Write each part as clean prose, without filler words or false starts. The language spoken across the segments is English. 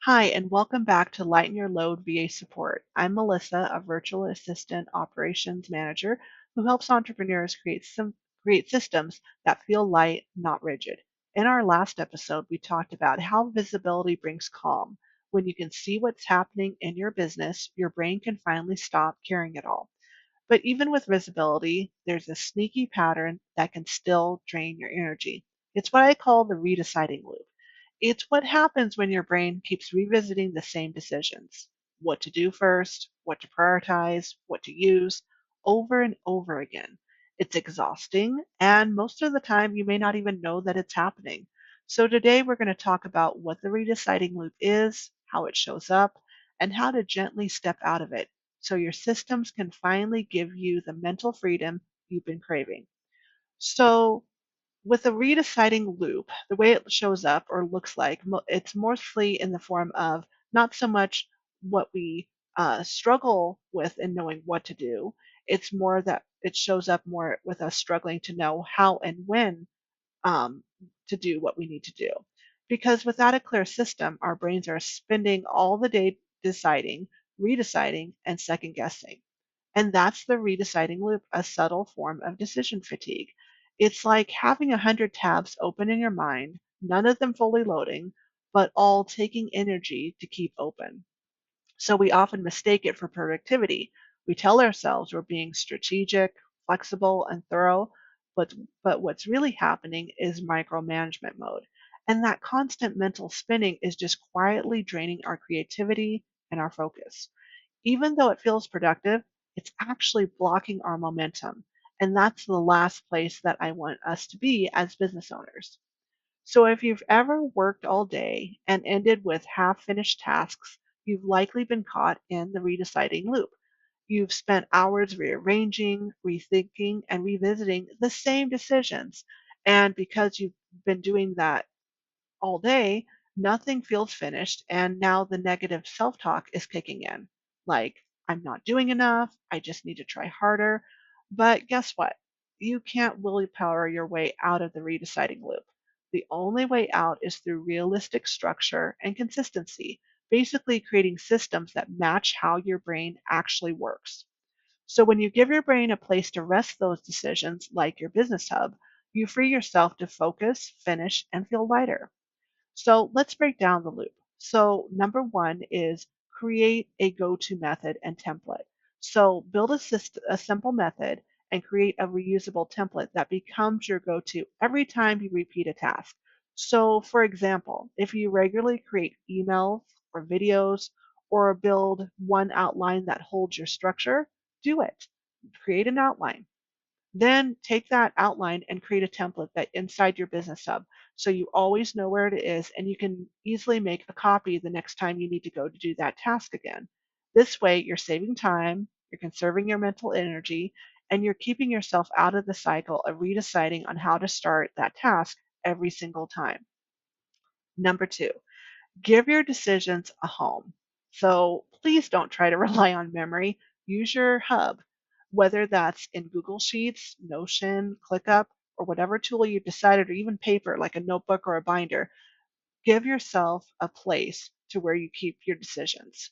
Hi, and welcome back to Lighten Your Load VA Support. I'm Melissa, a virtual assistant operations manager who helps entrepreneurs create systems that feel light, not rigid. In our last episode, we talked about how visibility brings calm. When you can see what's happening in your business, your brain can finally stop carrying it all. But even with visibility, there's a sneaky pattern that can still drain your energy. It's what I call the redeciding loop. It's what happens when your brain keeps revisiting the same decisions: what to do first, what to prioritize, what to use, over and over again. It's exhausting, and most of the time you may not even know that it's happening. So today we're going to talk about what the redeciding loop is, how it shows up, and how to gently step out of it so your systems can finally give you the mental freedom you've been craving. So, with a redeciding loop, the way it shows up or looks like, it's mostly in the form of not so much what we struggle with in knowing what to do. It's more that it shows up more with us struggling to know how and when um, to do what we need to do. Because without a clear system, our brains are spending all the day deciding, redeciding, and second guessing. And that's the redeciding loop, a subtle form of decision fatigue. It's like having 100 tabs open in your mind, none of them fully loading, but all taking energy to keep open. So we often mistake it for productivity. We tell ourselves we're being strategic, flexible, and thorough, but, but what's really happening is micromanagement mode. And that constant mental spinning is just quietly draining our creativity and our focus. Even though it feels productive, it's actually blocking our momentum. And that's the last place that I want us to be as business owners. So if you've ever worked all day and ended with half finished tasks, you've likely been caught in the redeciding loop. You've spent hours rearranging, rethinking, and revisiting the same decisions. And because you've been doing that all day, nothing feels finished, and now the negative self talk is kicking in. Like, I'm not doing enough, I just need to try harder. But guess what? You can't willpower your way out of the redeciding loop. The only way out is through realistic structure and consistency, basically creating systems that match how your brain actually works. So when you give your brain a place to rest those decisions, like your business hub, you free yourself to focus, finish, and feel lighter. So let's break down the loop. So number one is create a go-to method and template. So build a simple method and create a reusable template that becomes your go-to every time you repeat a task. So for example, if you regularly create emails or videos or build one outline that holds your structure, do it. Create an outline. Then take that outline and create a template that inside your business hub so you always know where it is and you can easily make a copy the next time you need to go to do that task again. This way, you're saving time, you're conserving your mental energy, and you're keeping yourself out of the cycle of redeciding on how to start that task every single time. Number two, give your decisions a home. So please don't try to rely on memory. Use your hub, whether that's in Google Sheets, Notion, ClickUp, or whatever tool you've decided, or even paper like a notebook or a binder. Give yourself a place to where you keep your decisions.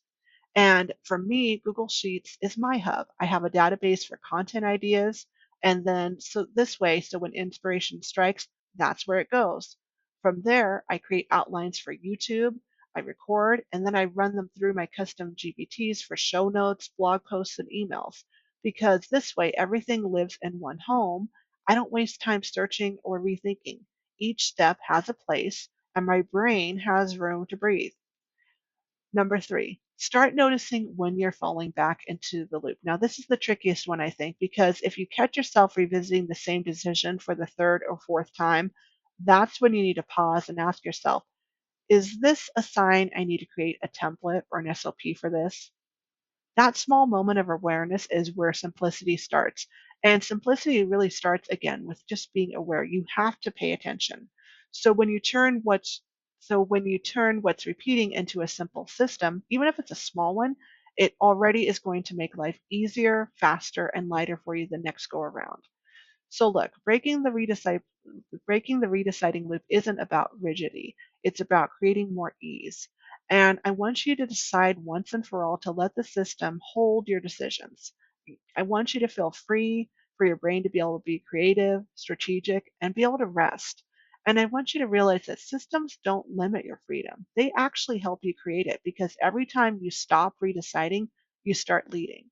And for me, Google Sheets is my hub. I have a database for content ideas. And then, so this way, so when inspiration strikes, that's where it goes. From there, I create outlines for YouTube, I record, and then I run them through my custom GPTs for show notes, blog posts, and emails. Because this way, everything lives in one home. I don't waste time searching or rethinking. Each step has a place, and my brain has room to breathe. Number three, start noticing when you're falling back into the loop. Now, this is the trickiest one, I think, because if you catch yourself revisiting the same decision for the third or fourth time, that's when you need to pause and ask yourself, is this a sign I need to create a template or an SOP for this? That small moment of awareness is where simplicity starts. And simplicity really starts again with just being aware. You have to pay attention. So when you turn what's when you turn what's repeating into a simple system, even if it's a small one, it already is going to make life easier, faster, and lighter for you the next go around. So look, breaking the redeciding loop isn't about rigidity. It's about creating more ease. And I want you to decide once and for all to let the system hold your decisions. I want you to feel free for your brain to be able to be creative, strategic, and be able to rest. And I want you to realize that systems don't limit your freedom. They actually help you create it because every time you stop redeciding, you start leading.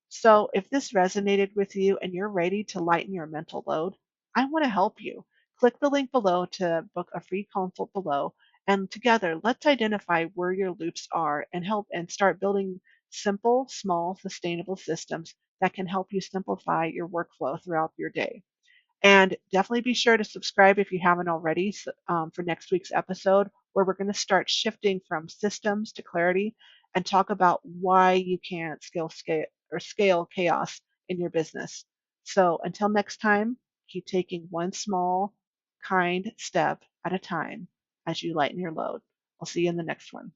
So, if this resonated with you and you're ready to lighten your mental load, I want to help you. Click the link below to book a free consult below, and together let's identify where your loops are and help and start building simple, small, sustainable systems that can help you simplify your workflow throughout your day. And definitely be sure to subscribe if you haven't already for next week's episode, where we're going to start shifting from systems to clarity and talk about why you can't scale chaos in your business. So until next time, keep taking one small, kind step at a time as you lighten your load. I'll see you in the next one.